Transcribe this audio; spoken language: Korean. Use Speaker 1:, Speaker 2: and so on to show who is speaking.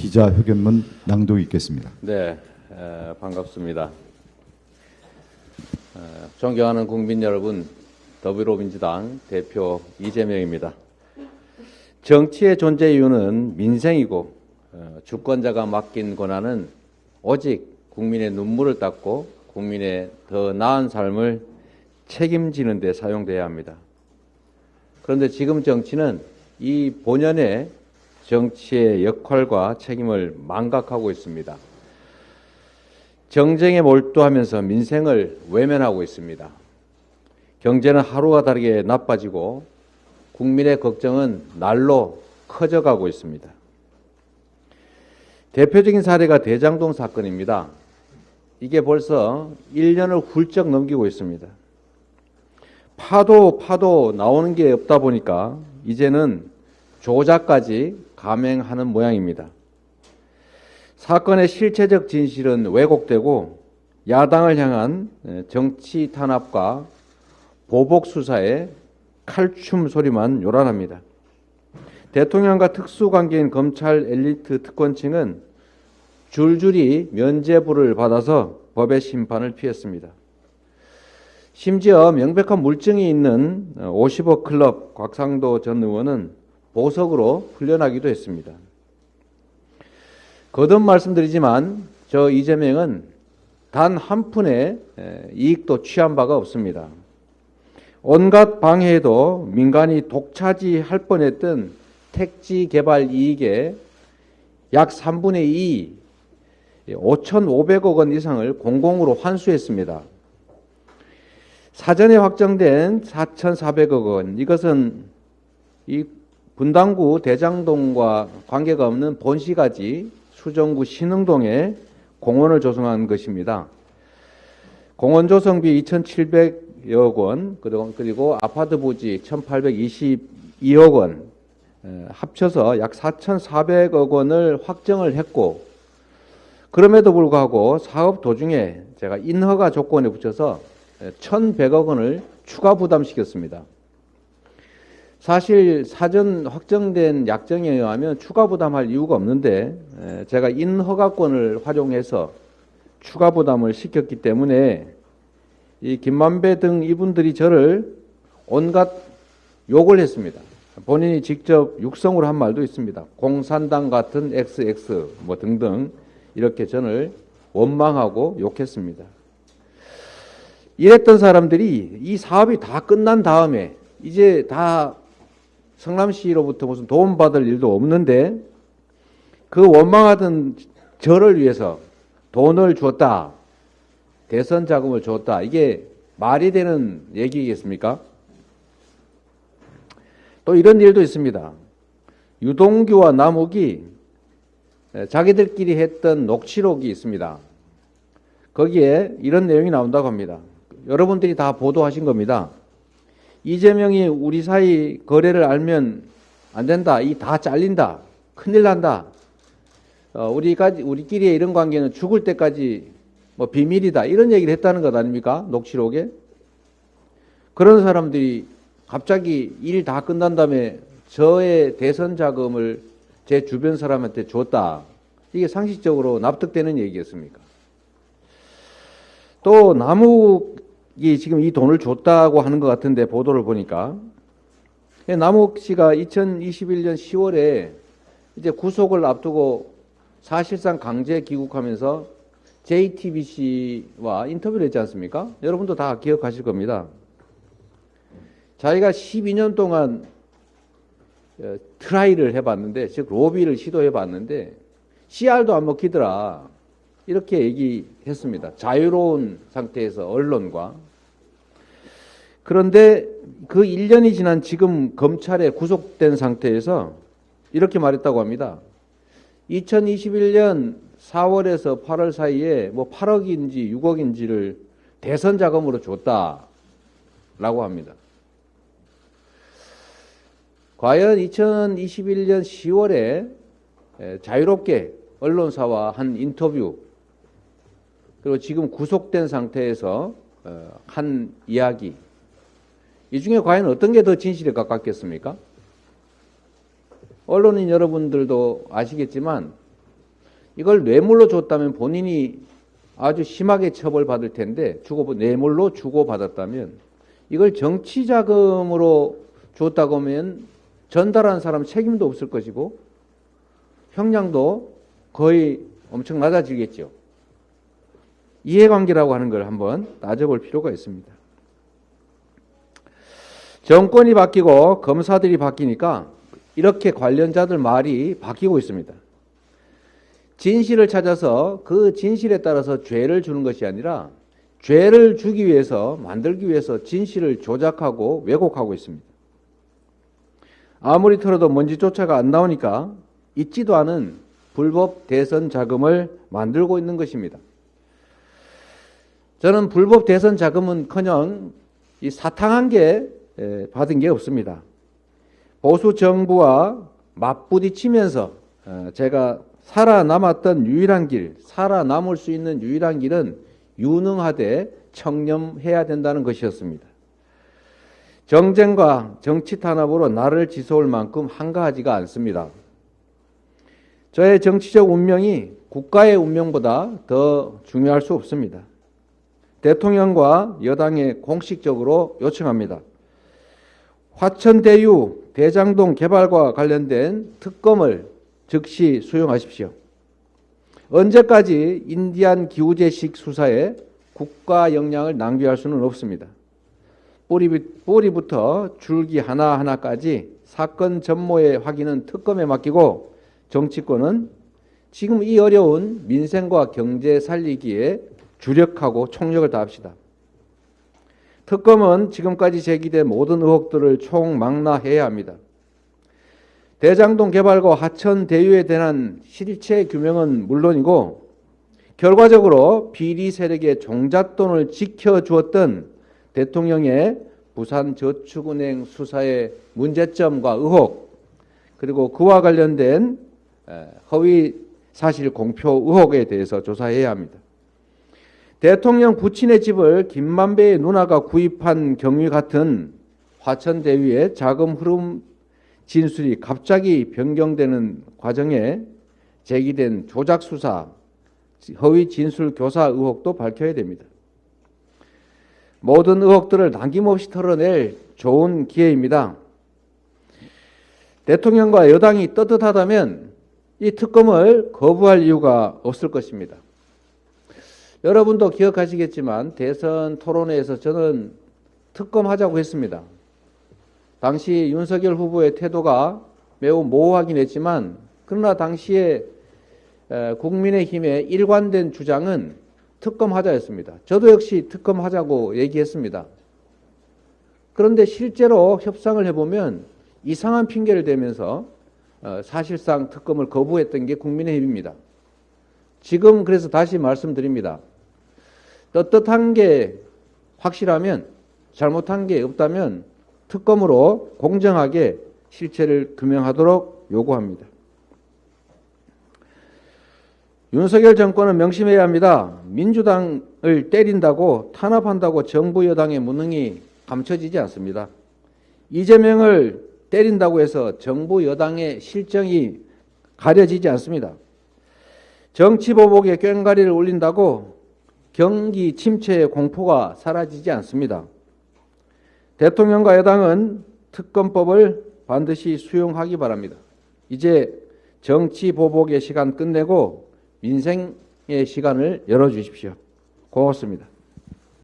Speaker 1: 기자회견문 낭독 있겠습니다.
Speaker 2: 네, 반갑습니다. 존경하는 국민 여러분, 더불어민주당 대표 이재명입니다. 정치의 존재 이유는 민생이고 주권자가 맡긴 권한은 오직 국민의 눈물을 닦고 국민의 더 나은 삶을 책임지는 데 사용돼야 합니다. 그런데 지금 정치는 이 본연의 정치의 역할과 책임을 망각하고 있습니다. 정쟁에 몰두하면서 민생을 외면하고 있습니다. 경제는 하루가 다르게 나빠지고 국민의 걱정은 날로 커져가고 있습니다. 대표적인 사례가 대장동 사건입니다. 이게 벌써 1년을 훌쩍 넘기고 있습니다. 파도 나오는 게 없다 보니까 이제는 조작까지 감행하는 모양입니다. 사건의 실체적 진실은 왜곡되고 야당을 향한 정치 탄압과 보복 수사에 칼춤 소리만 요란합니다. 대통령과 특수관계인 검찰 엘리트 특권층은 줄줄이 면죄부를 받아서 법의 심판을 피했습니다. 심지어 명백한 물증이 있는 50억 클럽 곽상도 전 의원은 보석으로 풀려나기도 했습니다. 거듭 말씀드리지만 저 이재명은 단 한 푼의 이익도 취한 바가 없습니다. 온갖 방해에도 민간이 독차지할 뻔했던 택지 개발 이익의 약 3분의 2, 5,500억 원 이상을 공공으로 환수했습니다. 사전에 확정된 4,400억 원, 이것은 이 분당구 대장동과 관계가 없는 본시가지 수정구 신흥동에 공원을 조성한 것입니다. 공원 조성비 2,700억 원, 그리고 아파트 부지 1,822억 원, 합쳐서 약 4,400억 원을 확정을 했고, 그럼에도 불구하고 사업 도중에 제가 인허가 조건에 붙여서 1,100억 원을 추가 부담시켰습니다. 사실 사전 확정된 약정에 의하면 추가 부담할 이유가 없는데 제가 인허가권을 활용해서 추가 부담을 시켰기 때문에 이 김만배 등 이분들이 저를 온갖 욕을 했습니다. 본인이 직접 육성으로 한 말도 있습니다. 공산당 같은 XX 뭐 등등 이렇게 저를 원망하고 욕했습니다. 이랬던 사람들이 이 사업이 다 끝난 다음에 이제 다 성남시로부터 무슨 도움받을 일도 없는데 그 원망하던 저를 위해서 돈을 주었다. 대선 자금을 줬다. 이게 말이 되는 얘기겠습니까? 또 이런 일도 있습니다. 유동규와 남욱이 자기들끼리 했던 녹취록이 있습니다. 거기에 이런 내용이 나온다고 합니다. 여러분들이 다 보도하신 겁니다. 이재명이 우리 사이 거래를 알면 안 된다. 이 다 잘린다. 큰일 난다. 우리끼리의 이런 관계는 죽을 때까지 뭐 비밀이다. 이런 얘기를 했다는 것 아닙니까? 녹취록에. 그런 사람들이 갑자기 일 다 끝난 다음에 저의 대선 자금을 제 주변 사람한테 줬다. 이게 상식적으로 납득되는 얘기겠습니까? 또 남욱이 지금 이 돈을 줬다고 하는 것 같은데 보도를 보니까 남욱 씨가 2021년 10월에 이제 구속을 앞두고 사실상 강제 귀국하면서 JTBC와 인터뷰를 했지 않습니까? 여러분도 다 기억하실 겁니다. 자기가 12년 동안 트라이를 해봤는데, 즉 로비를 시도해봤는데 CR도 안 먹히더라. 이렇게 얘기했습니다. 자유로운 상태에서 언론과. 그런데 그 1년이 지난 지금 검찰에 구속된 상태에서 이렇게 말했다고 합니다. 2021년 4월에서 8월 사이에 뭐 8억인지 6억인지를 대선 자금으로 줬다라고 합니다. 과연 2021년 10월에 자유롭게 언론사와 한 인터뷰, 그리고 지금 구속된 상태에서 한 이야기, 이 중에 과연 어떤 게 더 진실에 가깝겠습니까? 언론인 여러분들도 아시겠지만 이걸 뇌물로 줬다면 본인이 아주 심하게 처벌받을 텐데 뇌물로 주고받았다면 이걸 정치자금으로 줬다고 하면 전달한 사람 책임도 없을 것이고 형량도 거의 엄청 낮아지겠죠. 이해관계라고 하는 걸 한번 따져볼 필요가 있습니다. 정권이 바뀌고 검사들이 바뀌니까 이렇게 관련자들 말이 바뀌고 있습니다. 진실을 찾아서 그 진실에 따라서 죄를 주는 것이 아니라 죄를 주기 위해서, 만들기 위해서 진실을 조작하고 왜곡하고 있습니다. 아무리 털어도 먼지조차가 안 나오니까 있지도 않은 불법 대선 자금을 만들고 있는 것입니다. 저는 불법 대선 자금은커녕 이 사탕한 게 받은 게 없습니다. 보수 정부와 맞부딪히면서 제가 살아남았던 유일한 길, 살아남을 수 있는 유일한 길은 유능하되 청렴해야 된다는 것이었습니다. 정쟁과 정치 탄압으로 나를 지서울 만큼 한가하지가 않습니다. 저의 정치적 운명이 국가의 운명보다 더 중요할 수 없습니다. 대통령과 여당에 공식적으로 요청합니다. 화천대유 대장동 개발과 관련된 특검을 즉시 수용하십시오. 언제까지 인디안 기우제식 수사에 국가 역량을 낭비할 수는 없습니다. 뿌리부터 줄기 하나하나까지 사건 전모의 확인은 특검에 맡기고 정치권은 지금 이 어려운 민생과 경제 살리기에 주력하고 총력을 다합시다. 특검은 지금까지 제기된 모든 의혹들을 총망라해야 합니다. 대장동 개발과 하천대유에 대한 실체 규명은 물론이고 결과적으로 비리 세력의 종잣돈을 지켜주었던 대통령의 부산저축은행 수사의 문제점과 의혹, 그리고 그와 관련된 허위 사실 공표 의혹에 대해서 조사해야 합니다. 대통령 부친의 집을 김만배의 누나가 구입한 경위 같은 화천대유의 자금 흐름 진술이 갑자기 변경되는 과정에 제기된 조작 수사, 허위 진술 교사 의혹도 밝혀야 됩니다. 모든 의혹들을 남김없이 털어낼 좋은 기회입니다. 대통령과 여당이 떳떳하다면 이 특검을 거부할 이유가 없을 것입니다. 여러분도 기억하시겠지만 대선 토론회에서 저는 특검하자고 했습니다. 당시 윤석열 후보의 태도가 매우 모호하긴 했지만 그러나 당시에 국민의힘의 일관된 주장은 특검하자였습니다. 저도 역시 특검하자고 얘기했습니다. 그런데 실제로 협상을 해보면 이상한 핑계를 대면서 사실상 특검을 거부했던 게 국민의힘입니다. 지금 그래서 다시 말씀드립니다. 떳떳한 게 확실하면, 잘못한 게 없다면 특검으로 공정하게 실체를 규명하도록 요구합니다. 윤석열 정권은 명심해야 합니다. 민주당을 때린다고 탄압한다고 정부 여당의 무능이 감춰지지 않습니다. 이재명을 때린다고 해서 정부 여당의 실정이 가려지지 않습니다. 정치보복에 꽹과리를 울린다고 경기 침체의 공포가 사라지지 않습니다. 대통령과 여당은 특검법을 반드시 수용하기 바랍니다. 이제 정치보복의 시간 끝내고 민생의 시간을 열어주십시오. 고맙습니다.